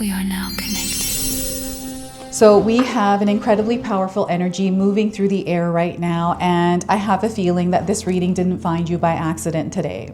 We are now connected. So we have an incredibly powerful energy moving through the air right now, and I have a feeling that this reading didn't find you by accident today.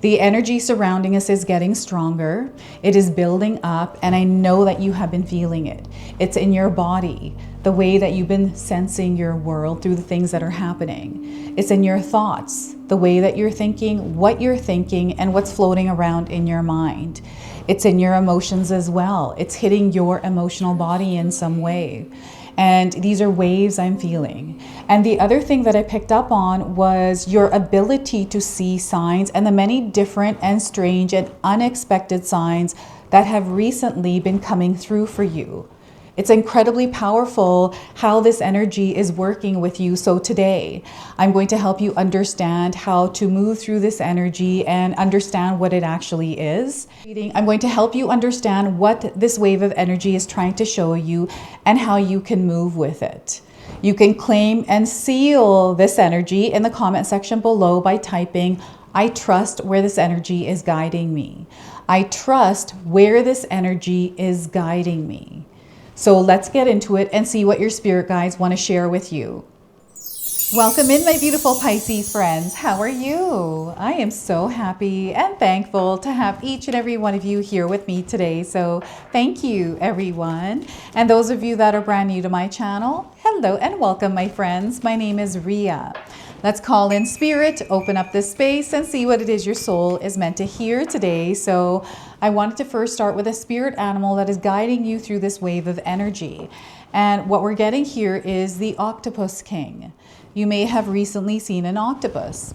The energy surrounding us is getting stronger. It is building up, and I know that you have been feeling it. It's in your body, the way that you've been sensing your world through the things that are happening. It's in your thoughts, the way that you're thinking, and what's floating around in your mind. It's in your emotions as well. It's hitting your emotional body in some way. And these are waves I'm feeling. And the other thing that I picked up on was your ability to see signs and the many different and strange and unexpected signs that have recently been coming through for you. It's incredibly powerful how this energy is working with you. So today, I'm going to help you understand how to move through this energy and understand what it actually is. I'm going to help you understand what this wave of energy is trying to show you and how you can move with it. You can claim and seal this energy in the comment section below by typing, "I trust where this energy is guiding me." I trust where this energy is guiding me. So let's get into it and see what your spirit guides want to share with you. Welcome in, my beautiful Pisces friends. How are you? I am so happy and thankful to have each and every one of you here with me today. So thank you, everyone. And those of you that are brand new to my channel, hello and welcome, my friends. My name is Ria. Let's call in spirit, open up this space, and see what it is your soul is meant to hear today. So I wanted to first start with a spirit animal that is guiding you through this wave of energy. And what we're getting here is the Octopus King. You may have recently seen an octopus.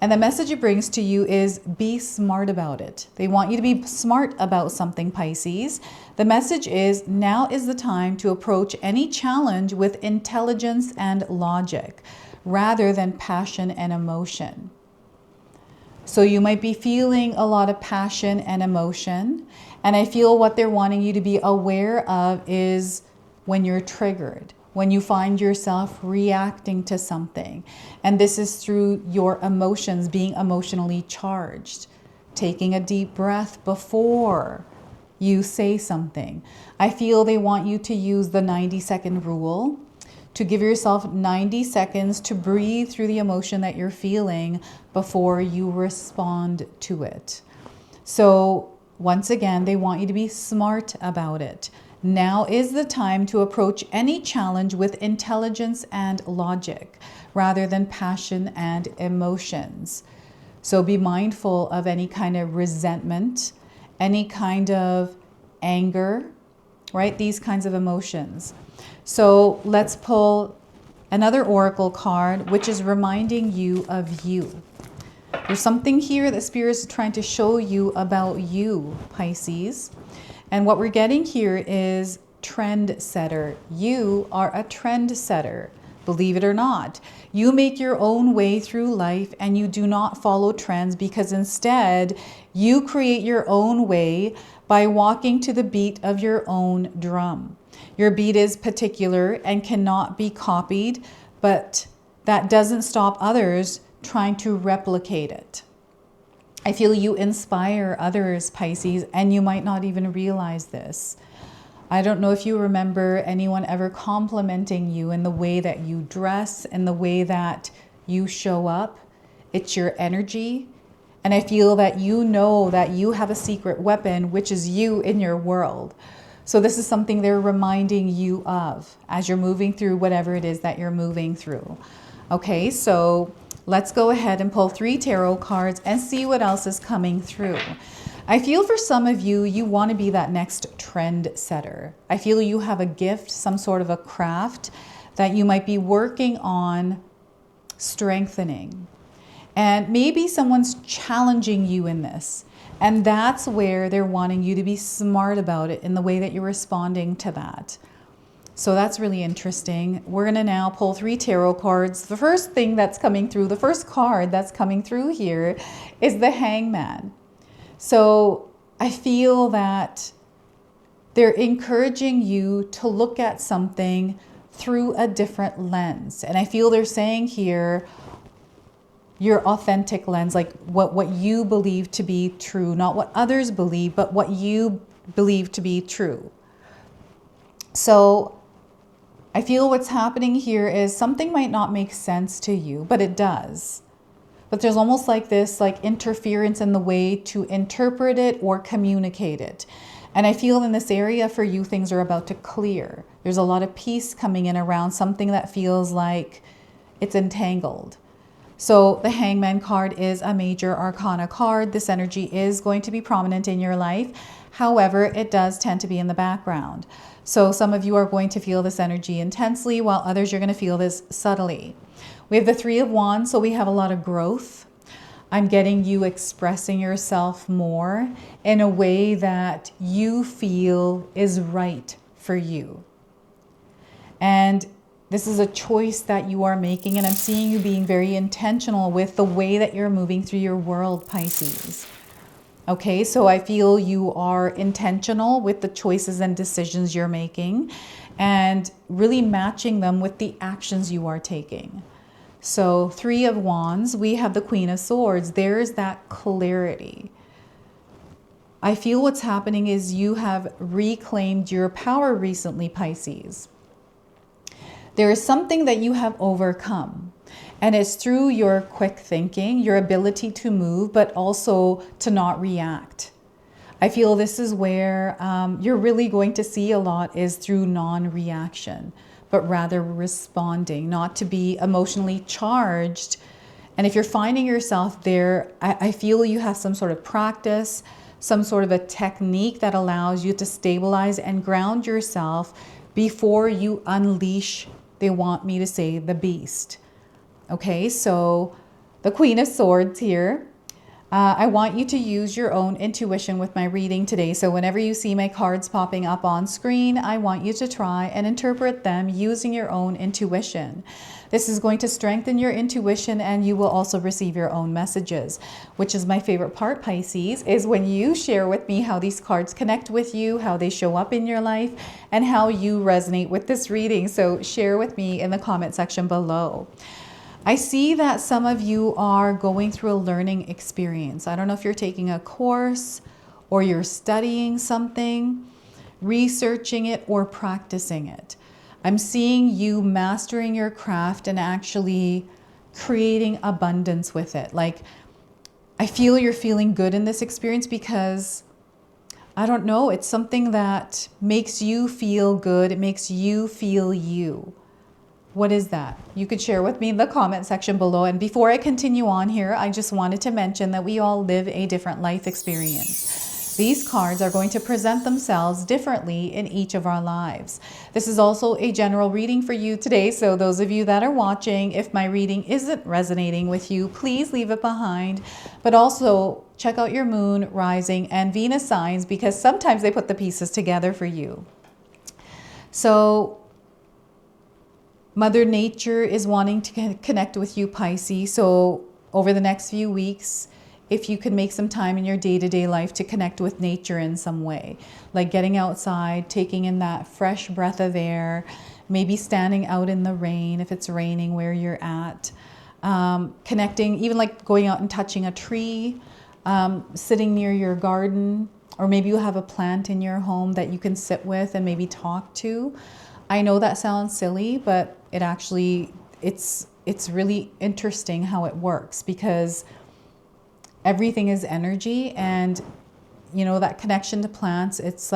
And the message it brings to you is be smart about it. They want you to be smart about something, Pisces. The message is now is the time to approach any challenge with intelligence and logic, rather than passion and emotion. So you might be feeling a lot of passion and emotion. And I feel what they're wanting you to be aware of is when you're triggered, when you find yourself reacting to something. And this is through your emotions being emotionally charged. Taking a deep breath before you say something. I feel they want you to use the 90-second rule, to give yourself 90 seconds to breathe through the emotion that you're feeling before you respond to it. So once again, they want you to be smart about it. Now is the time to approach any challenge with intelligence and logic, rather than passion and emotions. So be mindful of any kind of resentment, any kind of anger, right? These kinds of emotions. So let's pull another oracle card, which is reminding you of you. There's something here that Spirit is trying to show you about you, Pisces. And what we're getting here is trend setter. You are a trend setter, believe it or not. You make your own way through life and you do not follow trends, because instead you create your own way by walking to the beat of your own drum. Your beat is particular and cannot be copied, but that doesn't stop others trying to replicate it. I feel you inspire others, Pisces, and you might not even realize this. I don't know if you remember anyone ever complimenting you in the way that you dress and the way that you show up. It's your energy. And I feel that you know that you have a secret weapon, which is you in your world. So this is something they're reminding you of as you're moving through whatever it is that you're moving through. Okay, so let's go ahead and pull 3 tarot cards and see what else is coming through. I feel for some of you, you want to be that next trend setter. I feel you have a gift, some sort of a craft that you might be working on strengthening. And maybe someone's challenging you in this. And that's where they're wanting you to be smart about it in the way that you're responding to that. So that's really interesting. We're going to now pull 3 tarot cards. The first thing that's coming through, the first card that's coming through here is the Hangman. So I feel that they're encouraging you to look at something through a different lens. And I feel they're saying here, your authentic lens, like what you believe to be true, not what others believe, but what you believe to be true. So I feel what's happening here is something might not make sense to you, but it does. But there's almost like this like interference in the way to interpret it or communicate it. And I feel in this area for you, things are about to clear. There's a lot of peace coming in around something that feels like it's entangled. So the Hangman card is a major arcana card. This energy is going to be prominent in your life. However, it does tend to be in the background. So some of you are going to feel this energy intensely, while others you're going to feel this subtly. We have the Three of Wands, so we have a lot of growth. I'm getting you expressing yourself more in a way that you feel is right for you. And this is a choice that you are making, and I'm seeing you being very intentional with the way that you're moving through your world, Pisces. Okay, so I feel you are intentional with the choices and decisions you're making and really matching them with the actions you are taking. So Three of Wands, we have the Queen of Swords. There's that clarity. I feel what's happening is you have reclaimed your power recently, Pisces. There is something that you have overcome, and it's through your quick thinking, your ability to move, but also to not react. I feel this is where you're really going to see a lot is through non-reaction, but rather responding, not to be emotionally charged. And if you're finding yourself there, I feel you have some sort of practice, some sort of a technique that allows you to stabilize and ground yourself before you unleash, they want me to say, the beast. Okay, so the Queen of Swords here. I want you to use your own intuition with my reading today. So whenever you see my cards popping up on screen, I want you to try and interpret them using your own intuition. This is going to strengthen your intuition, and you will also receive your own messages, which is my favorite part, Pisces, is when you share with me how these cards connect with you, how they show up in your life, and how you resonate with this reading. So share with me in the comment section below. I see that some of you are going through a learning experience. I don't know if you're taking a course or you're studying something, researching it, or practicing it. I'm seeing you mastering your craft and actually creating abundance with it. Like, I feel you're feeling good in this experience because, I don't know, it's something that makes you feel good. It makes you feel you. What is that? You could share with me in the comment section below. And before I continue on here, I just wanted to mention that we all live a different life experience. These cards are going to present themselves differently in each of our lives. This is also a general reading for you today. So those of you that are watching, if my reading isn't resonating with you, please leave it behind. But also check out your moon, rising, and Venus signs, because sometimes they put the pieces together for you. So Mother Nature is wanting to connect with you, Pisces. So over the next few weeks, if you can make some time in your day-to-day life to connect with nature in some way, like getting outside, taking in that fresh breath of air, maybe standing out in the rain if it's raining where you're at, connecting, even like going out and touching a tree, sitting near your garden, or maybe you have a plant in your home that you can sit with and maybe talk to. I know that sounds silly, but it actually, it's really interesting how it works, because everything is energy, and you know, that connection to plants, it's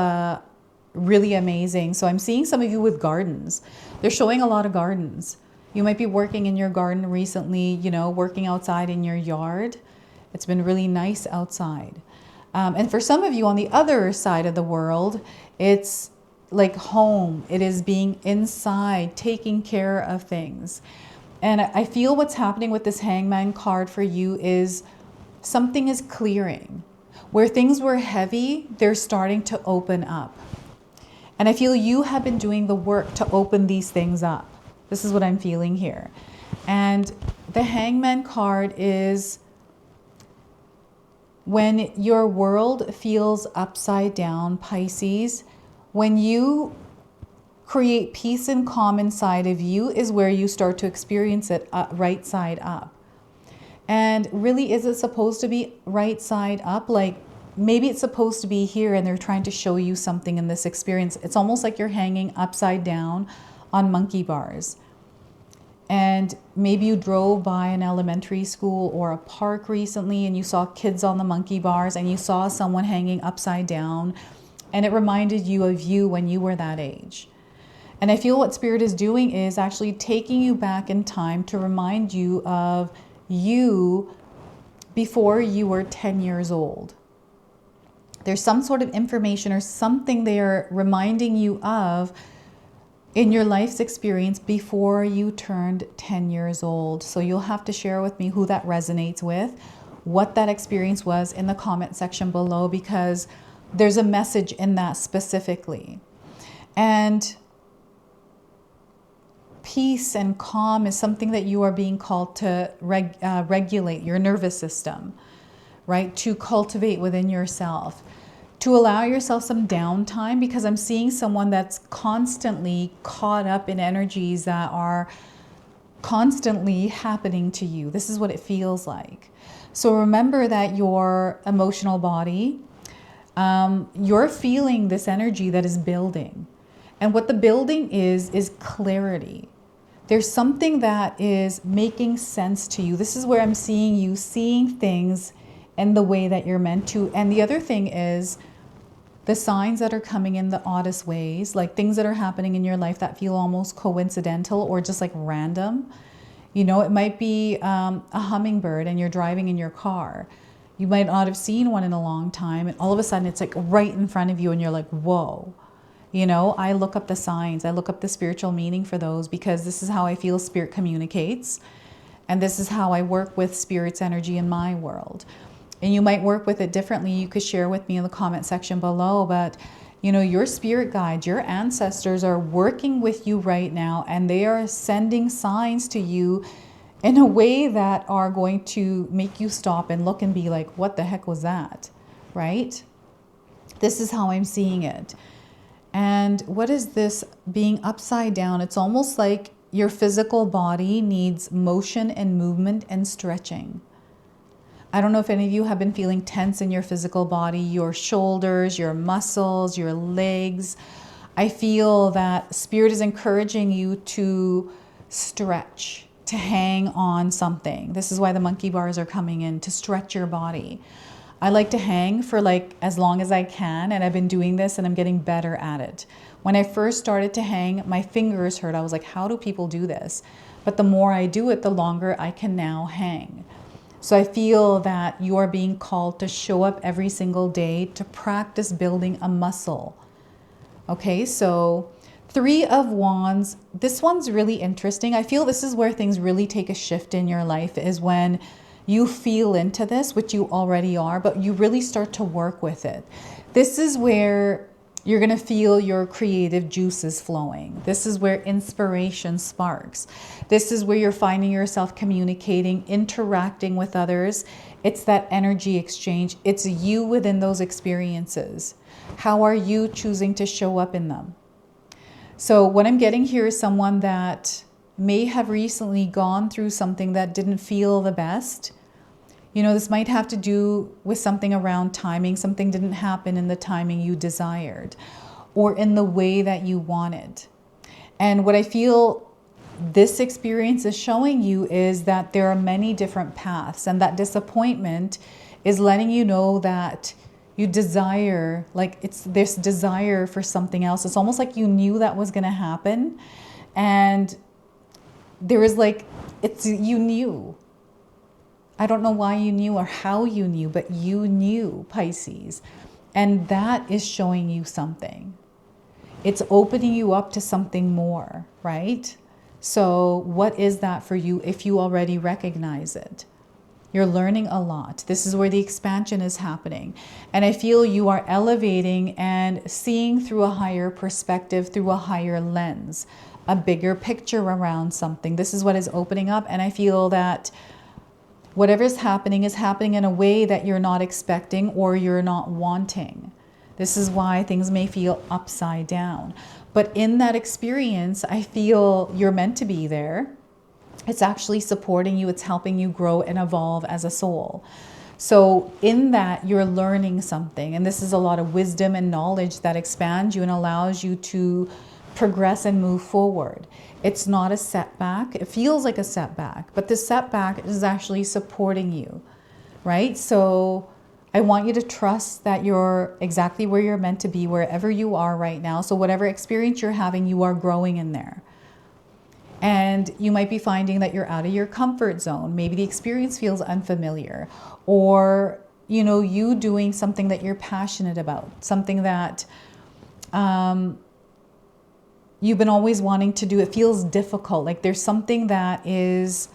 really amazing. So I'm seeing some of you with gardens. They're showing a lot of gardens. You might be working in your garden recently, you know, working outside in your yard. It's been really nice outside. And for some of you on the other side of the world, it's like home. It is being inside, taking care of things. And I feel what's happening with this Hangman card for you is something is clearing. Where things were heavy, they're starting to open up. And I feel you have been doing the work to open these things up. This is what I'm feeling here. And the Hangman card is when your world feels upside down, Pisces. When you create peace and calm inside of you is where you start to experience it right side up. And really, is it supposed to be right side up? Like, maybe it's supposed to be here and they're trying to show you something in this experience. It's almost like you're hanging upside down on monkey bars. And maybe you drove by an elementary school or a park recently and you saw kids on the monkey bars and you saw someone hanging upside down, and it reminded you of you when you were that age. And I feel what Spirit is doing is actually taking you back in time to remind you of you before you were 10 years old. There's some sort of information or something they're reminding you of in your life's experience before you turned 10 years old. So you'll have to share with me who that resonates with, what that experience was in the comment section below, because there's a message in that specifically. And peace and calm is something that you are being called to regulate your nervous system, right? To cultivate within yourself, to allow yourself some downtime, because I'm seeing someone that's constantly caught up in energies that are constantly happening to you. This is what it feels like. So remember that your emotional body, you're feeling this energy that is building. And what the building is clarity. There's something that is making sense to you. This is where I'm seeing you seeing things in the way that you're meant to. And the other thing is the signs that are coming in the oddest ways, like things that are happening in your life that feel almost coincidental or just like random. You know, it might be a hummingbird and you're driving in your car. You might not have seen one in a long time, and all of a sudden it's like right in front of you and you're like, whoa. You know, I look up the signs, I look up the spiritual meaning for those, because this is how I feel Spirit communicates. And this is how I work with Spirit's energy in my world. And you might work with it differently. You could share with me in the comment section below. But, you know, your spirit guides, your ancestors are working with you right now, and they are sending signs to you in a way that are going to make you stop and look and be like, what the heck was that? Right? This is how I'm seeing it. And what is this being upside down? It's almost like your physical body needs motion and movement and stretching. I don't know if any of you have been feeling tense in your physical body, your shoulders, your muscles, your legs. I feel that Spirit is encouraging you to stretch, to hang on something. This is why the monkey bars are coming in, to stretch your body. I like to hang for like as long as I can, and I've been doing this and I'm getting better at it. When I first started to hang, my fingers hurt. I was like, how do people do this? But the more I do it, the longer I can now hang. So I feel that you are being called to show up every single day to practice building a muscle. Okay, so 3 of Wands. This one's really interesting. I feel this is where things really take a shift in your life, is when you feel into this, which you already are, but you really start to work with it. This is where you're going to feel your creative juices flowing. This is where inspiration sparks. This is where you're finding yourself communicating, interacting with others. It's that energy exchange. It's you within those experiences. How are you choosing to show up in them? So what I'm getting here is someone that may have recently gone through something that didn't feel the best. You know, this might have to do with something around timing. Something didn't happen in the timing you desired or in the way that you wanted. And what I feel this experience is showing you is that there are many different paths, and that disappointment is letting you know that you desire, like it's this desire for something else. It's almost like you knew that was going to happen, and there is like, you knew. I don't know why you knew or how you knew, but you knew, Pisces. And that is showing you something. It's opening you up to something more, right? So what is that for you if you already recognize it? You're learning a lot. This is where the expansion is happening. And I feel you are elevating and seeing through a higher perspective, through a higher lens, a bigger picture around something. This is what is opening up. And I feel that whatever is happening in a way that you're not expecting or you're not wanting. This is why things may feel upside down. But in that experience, I feel you're meant to be there. It's actually supporting you. It's helping you grow and evolve as a soul. So in that, you're learning something. And this is a lot of wisdom and knowledge that expands you and allows you to progress and move forward. It's not a setback. It feels like a setback, but the setback is actually supporting you, right? So I want you to trust that you're exactly where you're meant to be, wherever you are right now. So whatever experience you're having, you are growing in there. And you might be finding that you're out of your comfort zone. Maybe the experience feels unfamiliar, or, you know, you doing something that you're passionate about, something that you've been always wanting to do. It feels difficult. Like there's something that is,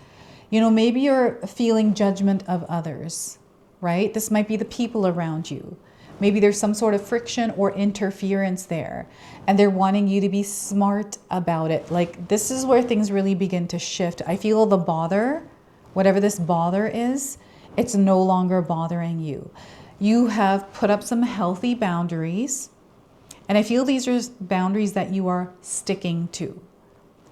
you know, maybe you're feeling judgment of others, right? This might be the people around you. Maybe there's some sort of friction or interference there, and they're wanting you to be smart about it. Like this is where things really begin to shift. I feel the bother, whatever this bother is, it's no longer bothering you. You have put up some healthy boundaries, and I feel these are boundaries that you are sticking to.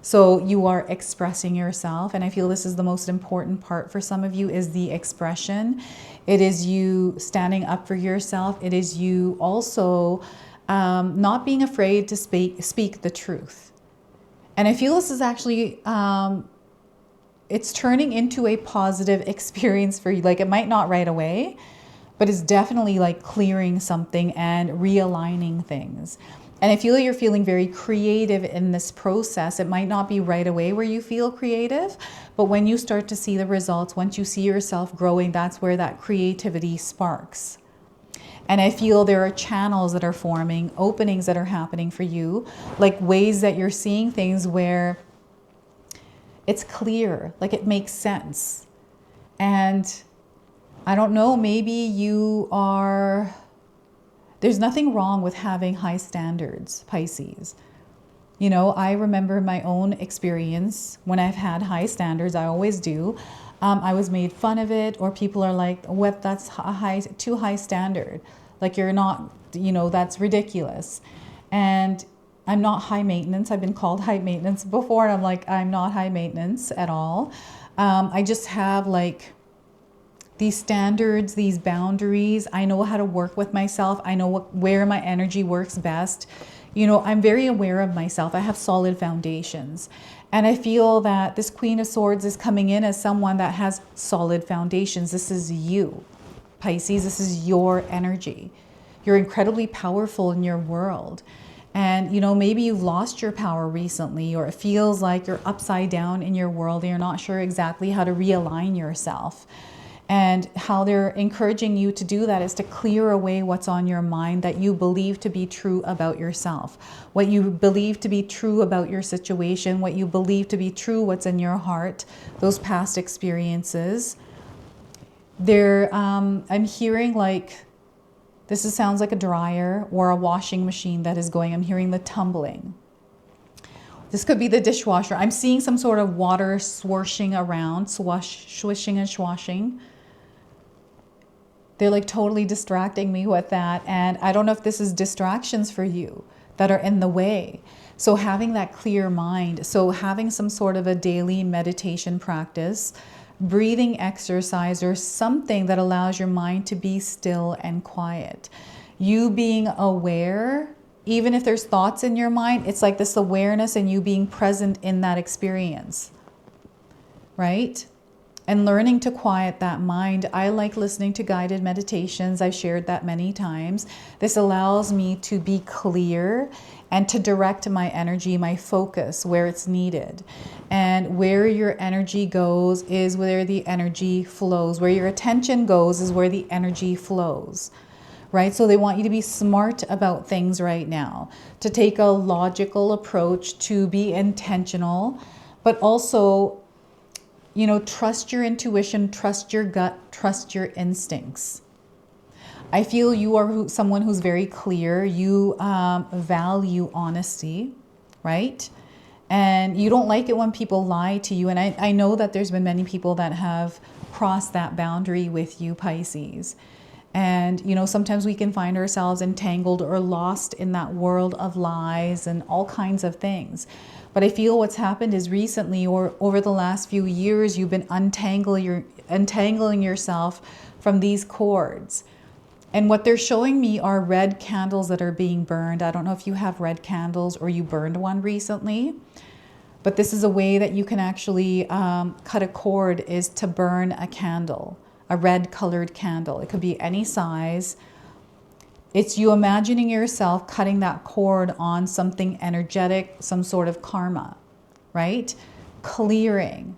So you are expressing yourself, and I feel this is the most important part for some of you, is the expression. It is you standing up for yourself. It is you also not being afraid to speak the truth. And I feel this is actually, it's turning into a positive experience for you. Like it might not right away, but it's definitely like clearing something and realigning things. And I feel you're feeling very creative in this process. It might not be right away where you feel creative, but when you start to see the results, once you see yourself growing, that's where that creativity sparks. And I feel there are channels that are forming, openings that are happening for you, like ways that you're seeing things where it's clear, like it makes sense. And I don't know, maybe you are... There's nothing wrong with having high standards, Pisces. You know, I remember my own experience when I've had high standards. I always do. I was made fun of it, or people are like, "What? That's too high standard. Like you're not, you know, that's ridiculous." And I'm not high maintenance. I've been called high maintenance before, and I'm like, I'm not high maintenance at all. I just have like these standards, these boundaries. I know how to work with myself. I know where my energy works best. You know, I'm very aware of myself. I have solid foundations. And I feel that this Queen of Swords is coming in as someone that has solid foundations. This is you, Pisces. This is your energy. You're incredibly powerful in your world. And, you know, maybe you've lost your power recently, or it feels like you're upside down in your world and you're not sure exactly how to realign yourself. And how they're encouraging you to do that is to clear away what's on your mind that you believe to be true about yourself, what you believe to be true about your situation, what you believe to be true, what's in your heart, those past experiences. I'm hearing like, sounds like a dryer or a washing machine that is going. I'm hearing the tumbling. This could be the dishwasher. I'm seeing some sort of water swishing around, swishing and swashing. They're like totally distracting me with that. And I don't know if this is distractions for you that are in the way. So having that clear mind, so having some sort of a daily meditation practice, breathing exercise, or something that allows your mind to be still and quiet. You being aware, even if there's thoughts in your mind, it's like this awareness and you being present in that experience, right? And learning to quiet that mind. I like listening to guided meditations. I've shared that many times. This allows me to be clear and to direct my energy, my focus where it's needed. And where your energy goes is where the energy flows. Where your attention goes is where the energy flows. Right? So they want you to be smart about things right now, to take a logical approach, to be intentional, but also, you know, trust your intuition, trust your gut, trust your instincts. I feel you are someone who's very clear. You value honesty, right? And you don't like it when people lie to you. And I know that there's been many people that have crossed that boundary with you, Pisces. And, you know, sometimes we can find ourselves entangled or lost in that world of lies and all kinds of things. But I feel what's happened is recently, or over the last few years, you've been untangling yourself from these cords. And what they're showing me are red candles that are being burned. I don't know if you have red candles or you burned one recently, but this is a way that you can actually cut a cord, is to burn a candle, a red colored candle. It could be any size. It's you imagining yourself cutting that cord on something energetic, some sort of karma, right? Clearing.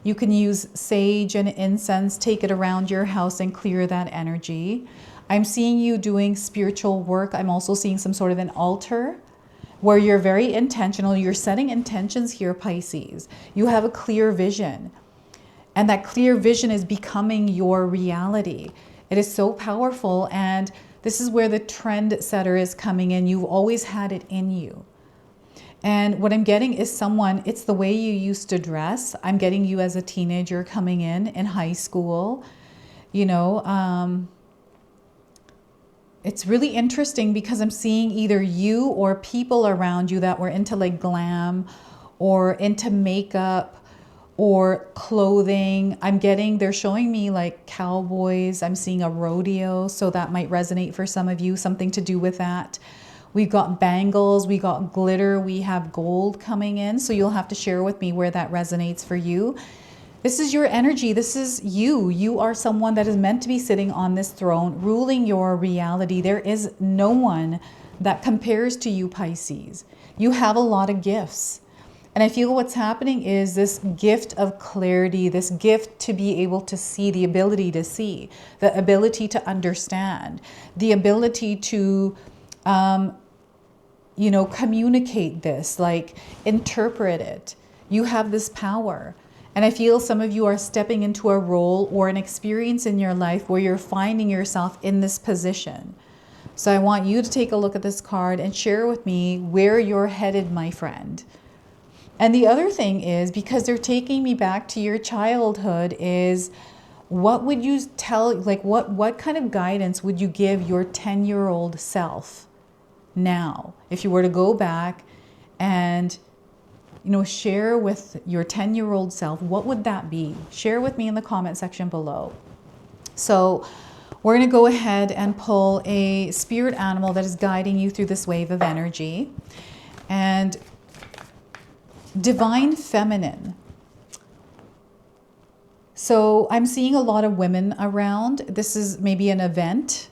You can use sage and incense, take it around your house and clear that energy. I'm seeing you doing spiritual work. I'm also seeing some sort of an altar where you're very intentional. You're setting intentions here, Pisces. You have a clear vision, and that clear vision is becoming your reality. It is so powerful, and this is where the trend setter is coming in. You've always had it in you. And what I'm getting is someone, it's the way you used to dress. I'm getting you as a teenager coming in high school. You know, it's really interesting because I'm seeing either you or people around you that were into like glam or into makeup or clothing. I'm getting, they're showing me like cowboys. I'm seeing a rodeo, so that might resonate for some of you, something to do with that. We've got bangles, we got glitter, we have gold coming in. So you'll have to share with me where that resonates for you. This is your energy. This is you. You are someone that is meant to be sitting on this throne, ruling your reality. There is no one that compares to you, Pisces. You have a lot of gifts. And I feel what's happening is this gift of clarity, this gift to be able to see, the ability to see, the ability to understand, the ability to you know, communicate this, like interpret it. You have this power. And I feel some of you are stepping into a role or an experience in your life where you're finding yourself in this position. So I want you to take a look at this card and share with me where you're headed, my friend. And the other thing is, because they're taking me back to your childhood, is what would you tell, like what kind of guidance would you give your 10-year-old self now? If you were to go back and, you know, share with your 10-year-old self, what would that be? Share with me in the comment section below. So we're going to go ahead and pull a spirit animal that is guiding you through this wave of energy. And divine feminine. So I'm seeing a lot of women around. This is maybe an event.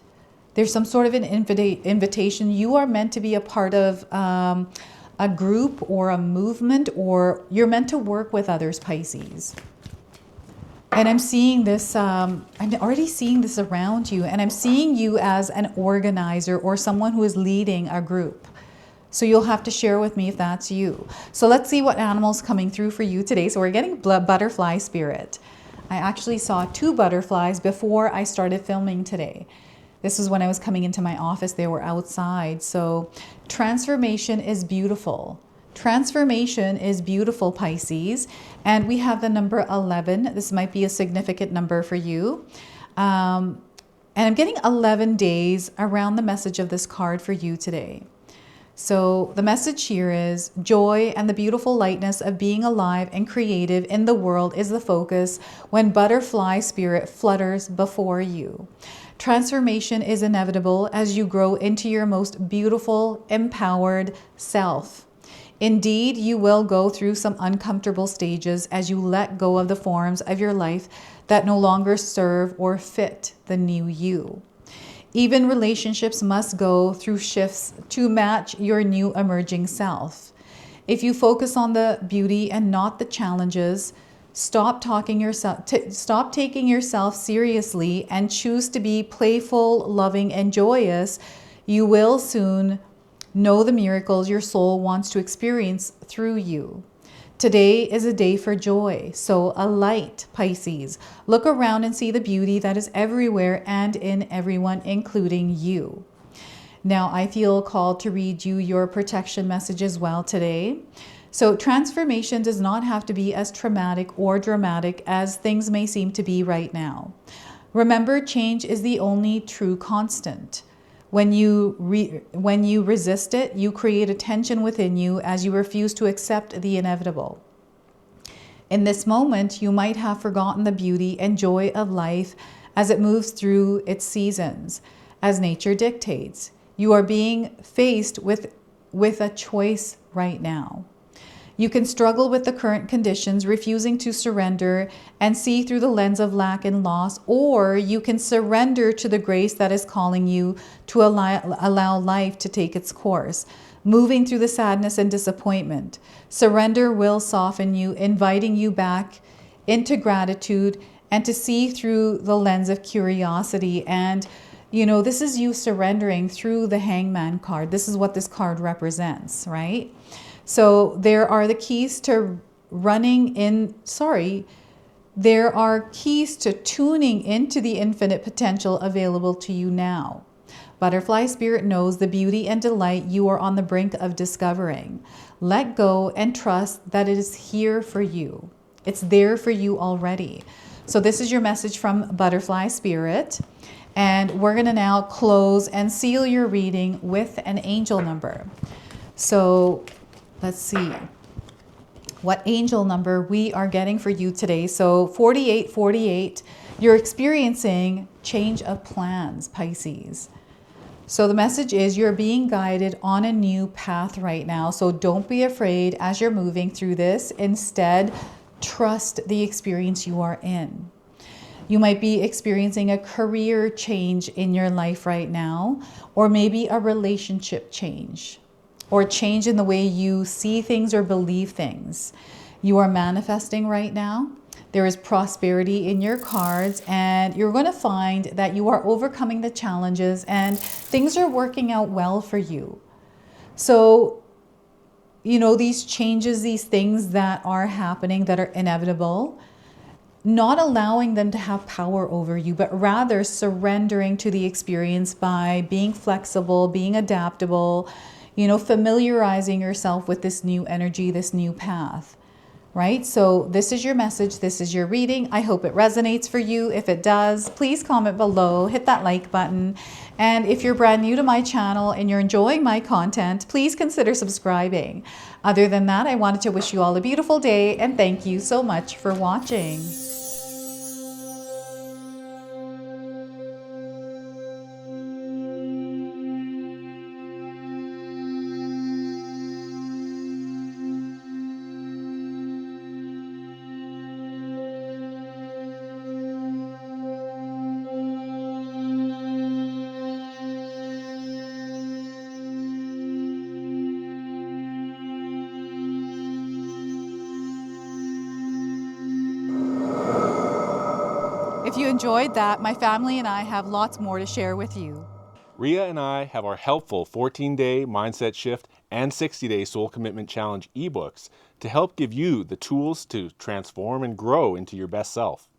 There's some sort of an invitation. You are meant to be a part of a group or a movement, or you're meant to work with others, Pisces. And I'm seeing this, I'm already seeing this around you, and I'm seeing you as an organizer or someone who is leading a group. So you'll have to share with me if that's you. So let's see what animal's coming through for you today. So we're getting butterfly spirit. I actually saw 2 butterflies before I started filming today. This is when I was coming into my office. They were outside. So transformation is beautiful. Transformation is beautiful, Pisces. And we have the number 11. This might be a significant number for you. And I'm getting 11 days around the message of this card for you today. So the message here is joy and the beautiful lightness of being alive and creative in the world is the focus when butterfly spirit flutters before you. Transformation is inevitable as you grow into your most beautiful, empowered self. Indeed, you will go through some uncomfortable stages as you let go of the forms of your life that no longer serve or fit the new you. Even relationships must go through shifts to match your new emerging self. If you focus on the beauty and not the challenges, stop taking yourself seriously and choose to be playful, loving, and joyous, you will soon know the miracles your soul wants to experience through you. Today is a day for joy, so alight, Pisces. Look around and see the beauty that is everywhere and in everyone, including you. Now, I feel called to read you your protection message as well today. So transformation does not have to be as traumatic or dramatic as things may seem to be right now. Remember, change is the only true constant. When you resist it, you create a tension within you as you refuse to accept the inevitable. In this moment, you might have forgotten the beauty and joy of life as it moves through its seasons, as nature dictates. You are being faced with a choice right now. You can struggle with the current conditions, refusing to surrender and see through the lens of lack and loss, or you can surrender to the grace that is calling you to allow life to take its course, moving through the sadness and disappointment. Surrender will soften you, inviting you back into gratitude and to see through the lens of curiosity. And this is you surrendering through the Hangman card. This is what this card represents, right? So there are the keys to there are keys to tuning into the infinite potential available to you now. Butterfly Spirit knows the beauty and delight you are on the brink of discovering. Let go and trust that it is here for you. It's there for you already. So this is your message from Butterfly Spirit. And we're going to now close and seal your reading with an angel number. So let's see what angel number we are getting for you today. So 4848, you're experiencing change of plans, Pisces. So the message is you're being guided on a new path right now. So don't be afraid as you're moving through this. Instead, trust the experience you are in. You might be experiencing a career change in your life right now, or maybe a relationship change, or change in the way you see things or believe things. You are manifesting right now. There is prosperity in your cards, and you're going to find that you are overcoming the challenges and things are working out well for you. So, these changes, these things that are happening that are inevitable, not allowing them to have power over you, but rather surrendering to the experience by being flexible, being adaptable, familiarizing yourself with this new energy, this new path, right? So this is your message. This is your reading. I hope it resonates for you. If it does, please comment below, hit that like button. And if you're brand new to my channel and you're enjoying my content, please consider subscribing. Other than that, I wanted to wish you all a beautiful day and thank you so much for watching. If you enjoyed that, my family and I have lots more to share with you. Ria and I have our helpful 14-day mindset shift and 60-day soul commitment challenge ebooks to help give you the tools to transform and grow into your best self.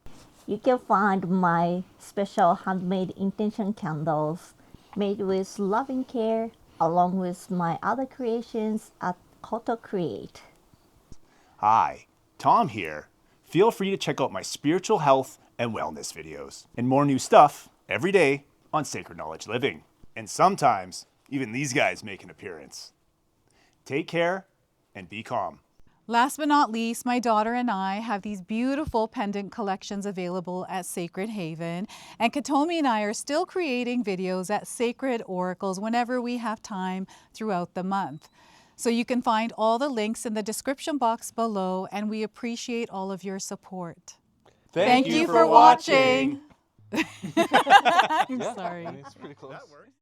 You can find my special handmade intention candles made with loving care along with my other creations at Cultivating. Hi, Tom here. Feel free to check out my spiritual health and wellness videos and more new stuff every day on Sacred Knowledge Living. And sometimes even these guys make an appearance. Take care and be calm. Last but not least, my daughter and I have these beautiful pendant collections available at Sacred Haven. And Katomi and I are still creating videos at Sacred Oracles whenever we have time throughout the month. So you can find all the links in the description box below, and we appreciate all of your support. Thank you for watching. I'm sorry. It's pretty close.